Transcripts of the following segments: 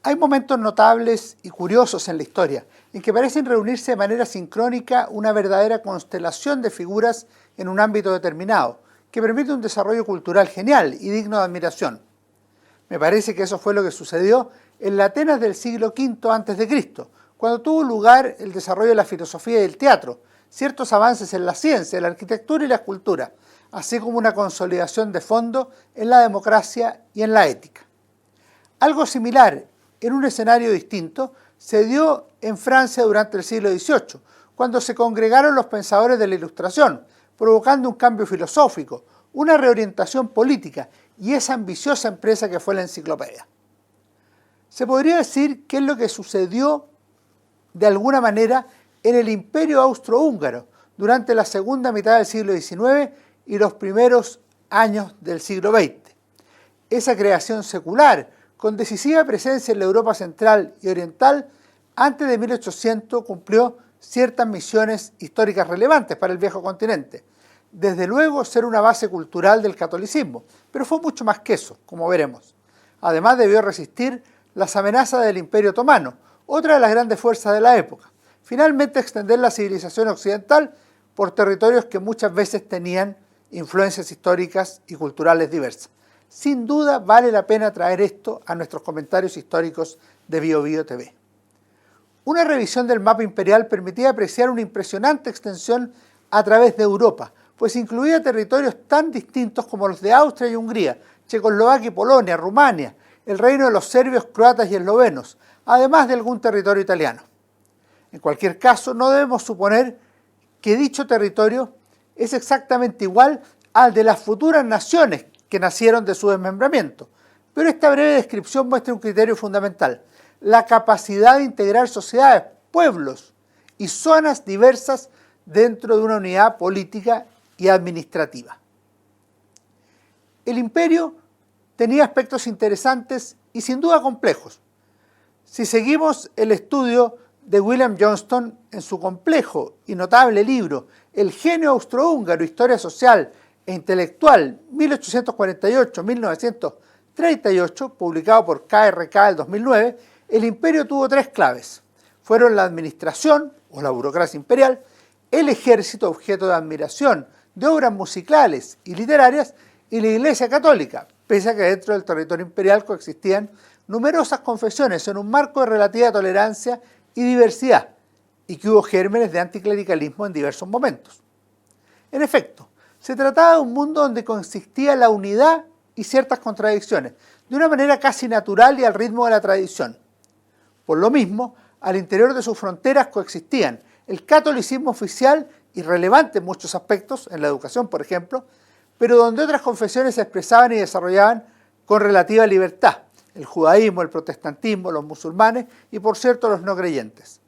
Hay momentos notables y curiosos en la historia, en que parecen reunirse de manera sincrónica una verdadera constelación de figuras en un ámbito determinado, que permite un desarrollo cultural genial y digno de admiración. Me parece que eso fue lo que sucedió en la Atenas del siglo V a.C., cuando tuvo lugar el desarrollo de la filosofía y el teatro, ciertos avances en la ciencia, la arquitectura y la escultura, así como una consolidación de fondo en la democracia y en la ética. Algo similar, en un escenario distinto, se dio en Francia durante el siglo XVIII, cuando se congregaron los pensadores de la Ilustración, provocando un cambio filosófico, una reorientación política y esa ambiciosa empresa que fue la enciclopedia. Se podría decir que es lo que sucedió de alguna manera en el Imperio Austrohúngaro durante la segunda mitad del siglo XIX y los primeros años del siglo XX. Esa creación secular, con decisiva presencia en la Europa central y oriental, antes de 1800 cumplió ciertas misiones históricas relevantes para el viejo continente. Desde luego ser una base cultural del catolicismo, pero fue mucho más que eso, como veremos. Además debió resistir las amenazas del Imperio Otomano, otra de las grandes fuerzas de la época. Finalmente extender la civilización occidental por territorios que muchas veces tenían influencias históricas y culturales diversas. Sin duda vale la pena traer esto a nuestros comentarios históricos de BioBio TV. Una revisión del mapa imperial permitía apreciar una impresionante extensión a través de Europa, pues incluía territorios tan distintos como los de Austria y Hungría, Checoslovaquia y Polonia, Rumania, el reino de los serbios, croatas y eslovenos, además de algún territorio italiano. En cualquier caso, no debemos suponer que dicho territorio es exactamente igual al de las futuras naciones que nacieron de su desmembramiento, pero esta breve descripción muestra un criterio fundamental: la capacidad de integrar sociedades, pueblos y zonas diversas dentro de una unidad política y administrativa. El imperio tenía aspectos interesantes y sin duda complejos. Si seguimos el estudio de William Johnston en su complejo y notable libro El genio austrohúngaro, historia social e intelectual, 1848-1938, publicado por KRK el 2009, el imperio tuvo tres claves. Fueron la administración, o la burocracia imperial, el ejército, objeto de admiración de obras musicales y literarias, y la Iglesia Católica, pese a que dentro del territorio imperial coexistían numerosas confesiones en un marco de relativa tolerancia y diversidad, y que hubo gérmenes de anticlericalismo en diversos momentos. En efecto, se trataba de un mundo donde coexistía la unidad y ciertas contradicciones, de una manera casi natural y al ritmo de la tradición. Por lo mismo, al interior de sus fronteras coexistían el catolicismo oficial y relevante en muchos aspectos, en la educación por ejemplo, pero donde otras confesiones se expresaban y desarrollaban con relativa libertad: el judaísmo, el protestantismo, los musulmanes y por cierto los no creyentes.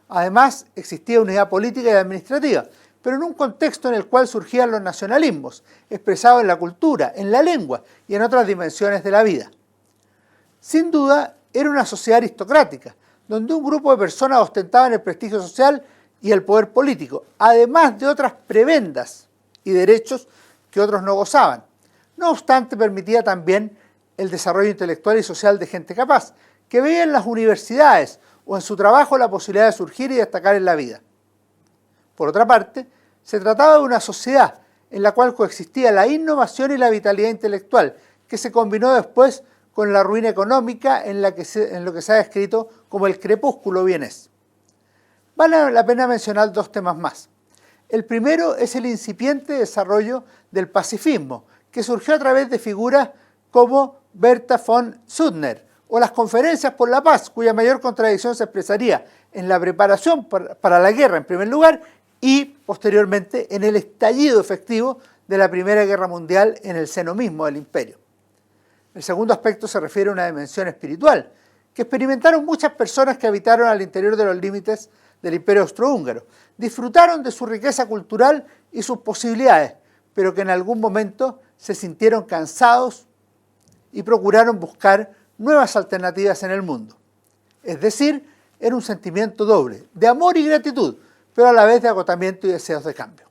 Además existía unidad política y administrativa, pero en un contexto en el cual surgían los nacionalismos, expresados en la cultura, en la lengua y en otras dimensiones de la vida. Sin duda, era una sociedad aristocrática, donde un grupo de personas ostentaban el prestigio social y el poder político, además de otras prebendas y derechos que otros no gozaban. No obstante, permitía también el desarrollo intelectual y social de gente capaz, que veía en las universidades o en su trabajo la posibilidad de surgir y destacar en la vida. Por otra parte, se trataba de una sociedad en la cual coexistía la innovación y la vitalidad intelectual, que se combinó después con la ruina económica en lo que se ha descrito como el crepúsculo vienés. Vale la pena mencionar dos temas más. El primero es el incipiente desarrollo del pacifismo, que surgió a través de figuras como Bertha von Suttner, o las conferencias por la paz, cuya mayor contradicción se expresaría en la preparación para la guerra en primer lugar y posteriormente en el estallido efectivo de la Primera Guerra Mundial en el seno mismo del imperio. El segundo aspecto se refiere a una dimensión espiritual, que experimentaron muchas personas que habitaron al interior de los límites del imperio austrohúngaro. Disfrutaron de su riqueza cultural y sus posibilidades, pero que en algún momento se sintieron cansados y procuraron buscar nuevas alternativas en el mundo. Es decir, era un sentimiento doble, de amor y gratitud, pero a la vez de agotamiento y deseos de cambio.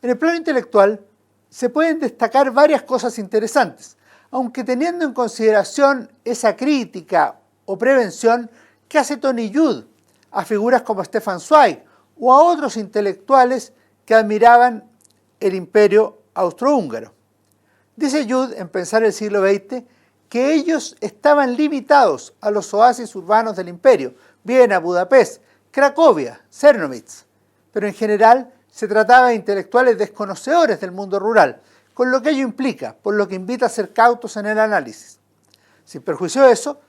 En el plano intelectual se pueden destacar varias cosas interesantes. aunque teniendo en consideración esa crítica o prevención que hace Tony Judt a figuras como Stefan Zweig o a otros intelectuales que admiraban el imperio austrohúngaro. Dice Judt en Pensar el siglo XX que ellos estaban limitados a los oasis urbanos del imperio, Viena, Budapest, Cracovia, Czernowitz, pero en general se trataba de intelectuales desconocedores del mundo rural, con lo que ello implica, por lo que invita a ser cautos en el análisis. Sin perjuicio de eso,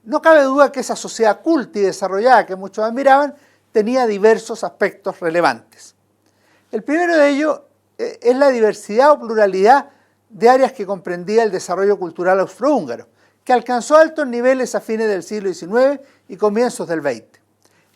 no cabe duda que esa sociedad culta y desarrollada que muchos admiraban tenía diversos aspectos relevantes. El primero de ellos es la diversidad o pluralidad de áreas que comprendía el desarrollo cultural austrohúngaro, que alcanzó altos niveles a fines del siglo XIX y comienzos del XX.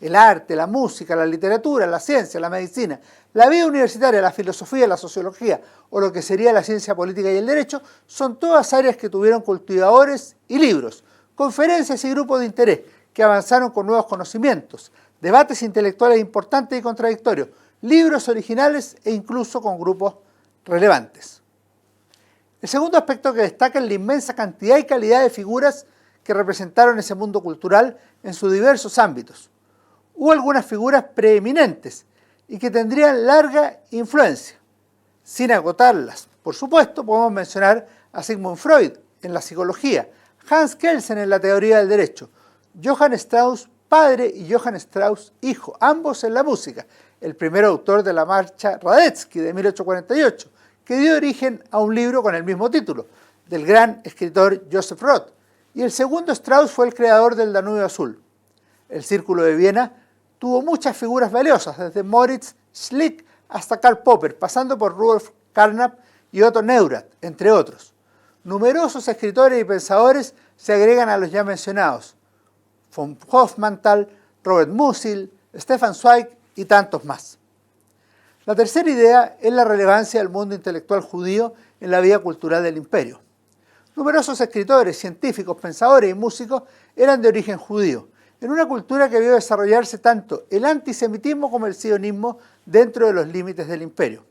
El arte, la música, la literatura, la ciencia, la medicina, la vida universitaria, la filosofía, la sociología o lo que sería la ciencia política y el derecho son todas áreas que tuvieron cultivadores y libros, conferencias y grupos de interés que avanzaron con nuevos conocimientos, debates intelectuales importantes y contradictorios, libros originales e incluso con grupos relevantes. El segundo aspecto que destaca es la inmensa cantidad y calidad de figuras que representaron ese mundo cultural en sus diversos ámbitos. Hubo algunas figuras preeminentes y que tendrían larga influencia. Sin agotarlas, por supuesto, podemos mencionar a Sigmund Freud en la psicología, Hans Kelsen en la teoría del derecho, Johann Strauss padre y Johann Strauss hijo, ambos en la música, el primer autor de la marcha Radetzky de 1848, que dio origen a un libro con el mismo título, del gran escritor Joseph Roth, y el segundo Strauss fue el creador del Danubio Azul. El Círculo de Viena tuvo muchas figuras valiosas, desde Moritz Schlick hasta Karl Popper, pasando por Rudolf Carnap y Otto Neurath, entre otros. Numerosos escritores y pensadores se agregan a los ya mencionados, von Hofmannsthal, Robert Musil, Stefan Zweig y tantos más. La tercera idea es la relevancia del mundo intelectual judío en la vida cultural del imperio. Numerosos escritores, científicos, pensadores y músicos eran de origen judío, en una cultura que vio desarrollarse tanto el antisemitismo como el sionismo dentro de los límites del imperio.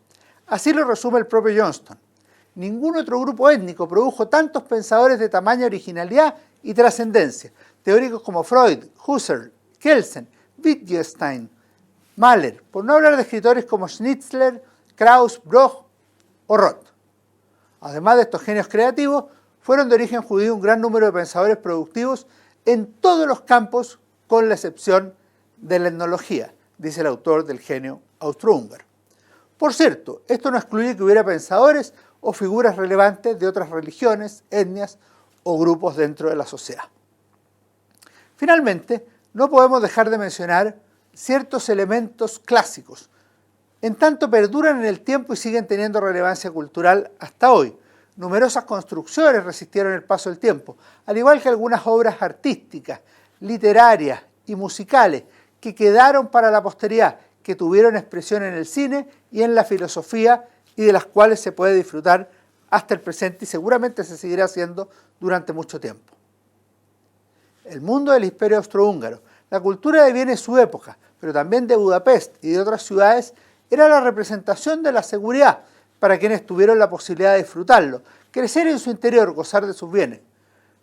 Así lo resume el propio Johnston. Ningún otro grupo étnico produjo tantos pensadores de tamaña originalidad y trascendencia, teóricos como Freud, Husserl, Kelsen, Wittgenstein, Mahler, por no hablar de escritores como Schnitzler, Krauss, Bloch o Roth. Además de estos genios creativos, fueron de origen judío un gran número de pensadores productivos en todos los campos, con la excepción de la etnología, dice el autor del Genio austrohúngaro. Por cierto, esto no excluye que hubiera pensadores o figuras relevantes de otras religiones, etnias o grupos dentro de la sociedad. Finalmente, no podemos dejar de mencionar ciertos elementos clásicos, en tanto perduran en el tiempo y siguen teniendo relevancia cultural hasta hoy. Numerosas construcciones resistieron el paso del tiempo, al igual que algunas obras artísticas, literarias y musicales que quedaron para la posteridad, que tuvieron expresión en el cine y en la filosofía y de las cuales se puede disfrutar hasta el presente y seguramente se seguirá haciendo durante mucho tiempo. El mundo del imperio austrohúngaro, la cultura de Viena en su época, pero también de Budapest y de otras ciudades, era la representación de la seguridad para quienes tuvieron la posibilidad de disfrutarlo, crecer en su interior, gozar de sus bienes.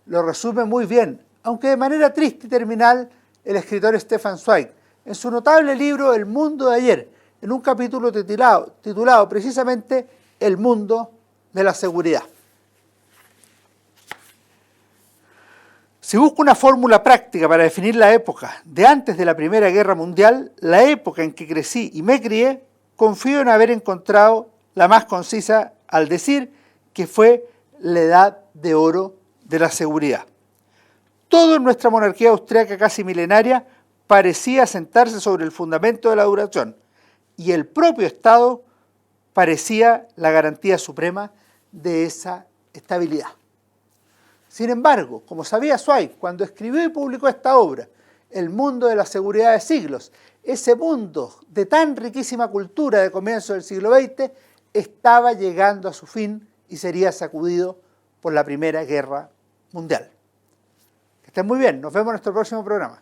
Lo resume muy bien, aunque de manera triste y terminal, el escritor Stefan Zweig, en su notable libro El mundo de ayer, en un capítulo titulado precisamente El mundo de la seguridad. Si busco una fórmula práctica para definir la época de antes de la Primera Guerra Mundial, la época en que crecí y me crié, confío en haber encontrado la más concisa al decir que fue la edad de oro de la seguridad. Todo en nuestra monarquía austríaca casi milenaria parecía sentarse sobre el fundamento de la duración y el propio Estado parecía la garantía suprema de esa estabilidad. Sin embargo, como sabía Zweig cuando escribió y publicó esta obra, El mundo de la seguridad de siglos, ese mundo de tan riquísima cultura de comienzo del siglo XX estaba llegando a su fin y sería sacudido por la Primera Guerra Mundial. Que estén muy bien, nos vemos en nuestro próximo programa.